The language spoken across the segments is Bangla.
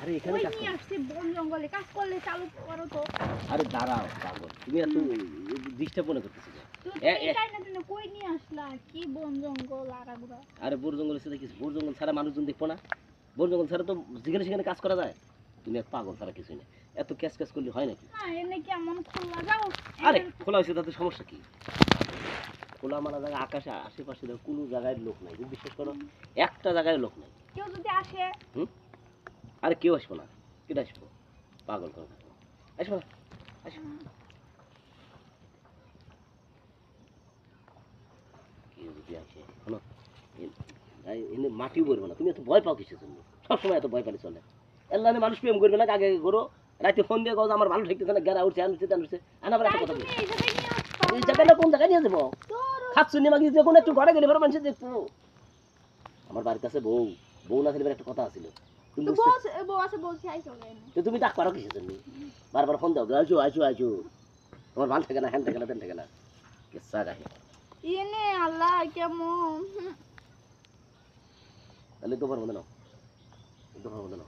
আরে এখানে কাজ নিয়ে আসছে বন জঙ্গলে কাজ করলে চালু করো তো। আরে দাঁড়াও পাগল, তুমি এত ডিস্টার্ব মনে করতেছো এটাই না তুমি কই নিয়ে আসলা? কি বন জঙ্গল আরাগুড়া? আরে বন জঙ্গল এসে দেখিস, বন জঙ্গল ছাড়া মানুষজন দেখবো না? বন জঙ্গল ছাড়া তো যেখানে সেখানে কাজ করা যায়। তুমি এক পাগল ছাড়া কিছুই না, এত ক্যাশ ক্যাশ করলে হয় নাকি? না এনে কি এমন খোলা যাও? আরে খোলা হয়েছে তাতে সমস্যা কি? খোলা মালা জায়গা আকাশে আশেপাশে কোনো জায়গায় লোক নাই, তুমি বিশ্বাস করো একটা জায়গায় লোক নাই। কেউ যদি আসে? আরে কেউ আসবো না, কেটে আসবো? পাগল করে থাকবো, আসবো না, আসবো। কেউ যদি আসে শোনো, এনে মাটিও করবো না। তুমি এত ভয় পাও কিসের জন্য? সবসময় এত ভয় পালি চলে? এল্লা মানুষ প্রেম করবে না, আগে করো রাতে ফোন দিয়ে কথা আমার ভালো ঠেকতেছে না, গেরা উঠছে আনছে আনছে আবার একটা কথা বলি, এই জায়গাটা কোন জায়গায় নিয়ে যাবো? খাচ্ছু নিয়ে মাগি যে কোনো একটু ঘরে গেলে মানুষ দেখবো। আমার বাড়ির কাছে বউ, বউ না ছেলে একটা কথা আছিল, তুমি ডাক পারো কিসের জন্য? বারবার ফোন দাও, আইসো আইসো আইসো, আমার ভাল থাকে না, হ্যান থাকে না, তেন থাকে না, কেসা গাহে ইনে আল্লাহ কেমন। তাহলে তো পারবো না, তো পারবো না।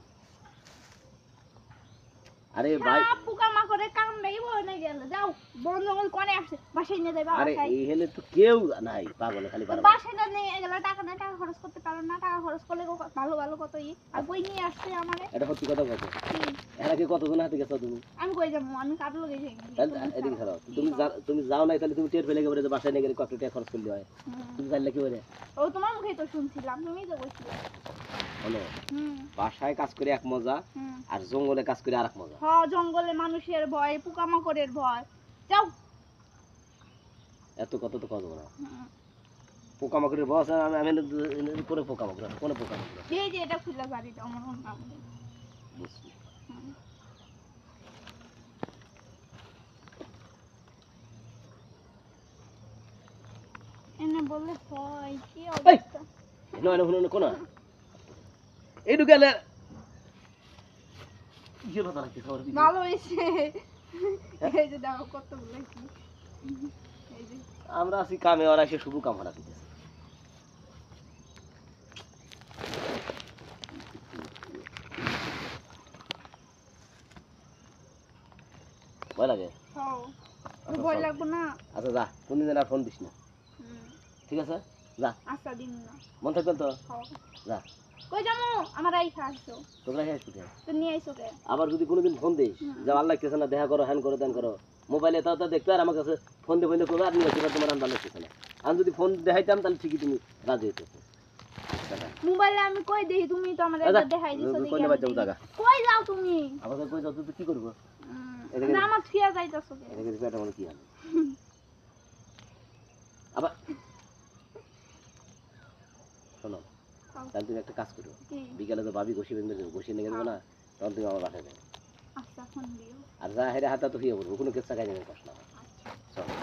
আরে ভাই পোকা মাকড়ে কাম নাই বনে গেল, যাও বন জঙ্গল কোনে আসে বাসায় নিয়ে যাবে। আরে এইখানে তো কেউ নাই, পাগল খালি বারবার বাসায় নিয়ে গেল, টাকা না টাকা খরচ করতে পারো না, টাকা খরচ করলে ভালো ভালো কতই আর বই নিয়ে আসছে আমারে। এটা সত্যি কথা বলছো? এর আগে কতজন হাতে গেছো তুমি? আমি কই যাবো, আমি কাটলো গেছি। এদিকে খারাপ, তুমি যাও নাই তাহলে তুমি টের ফেলে গেলে যে বাসায় নিয়ে গেলে কত টাকা খরচ করলে হয়, তুমি জানলে কি করে? ও তোমার মুখেই তো শুনছিলাম, তুমিই তো বলছিলে। হলো বাসায় কাজ করে এক মজা, আর জঙ্গলে কাজ করে আরেক মজা। হ্যাঁ জঙ্গলে মানুষের ভয়, পোকামাকড়ের ভয়। যাও এত কত তো কত না পোকামাকড়ের ভয় আছে, আমি করে পোকামাকড় কোন পোকামাকড় এই যে এটা খুলে বাড়ি দাও আমার নাম বুঝছি। এনে বলে হয় কি অবস্থা? নয় না শুনুন কোন এইটু গেলে কিসের কথা রাখতে খবর দিবি? ভালো হয়েছে। এই যে দেখো কত বলেছি, এই যে আমরা আছি কামে, ওরা এসে শুভ কাম হারা দিতেছে। ভয় লাগে? ভয় লাগবে না। আচ্ছা যা, কোনদিন আর ফোন দিস না, ঠিক আছে? যা, আচ্ছা দিন না, মন থাকবেন তো? যা। কই যামু? আমার আইসা আসছো, তোমরা শেষ কোথায়? তো নিয়ে আইসো কে? আবার যদি কোনোদিন ফোন দিস যে ভালো লাগতেছে না, দেখা করো, হ্যান করো, ত্যান করো, মোবাইলে তাও দেখবে আর আমার কাছে ফোন দিয়ে করবে, আর নিয়ে তোমার ভালো লাগতেছে না। আমি যদি ফোন দেখাইতাম তাহলে ঠিকই তুমি রাজি হইতে। মোবাইলে আমি কই দেখি, তুমি তো আমারে দেখাই দিছো। কই যাও তুমি? আবার কই যাও তুই? কি করব? না আমার থিয়া যাইতাছো কে? এদিকে দিবে, এটা মানে কি হবে? আবার শোনো, তাহলে তুমি একটা কাজ করো, বিকালে তো ভাবি ঘষি নিয়ে যাবো না, তখন তুমি আমার বাসায় যাবে। আচ্ছা ফোন দিও। আর যা হেরে হাতা তো ফিরে বলবো, কোনো কেসা খাই নেবে কষ্ট না। চলো।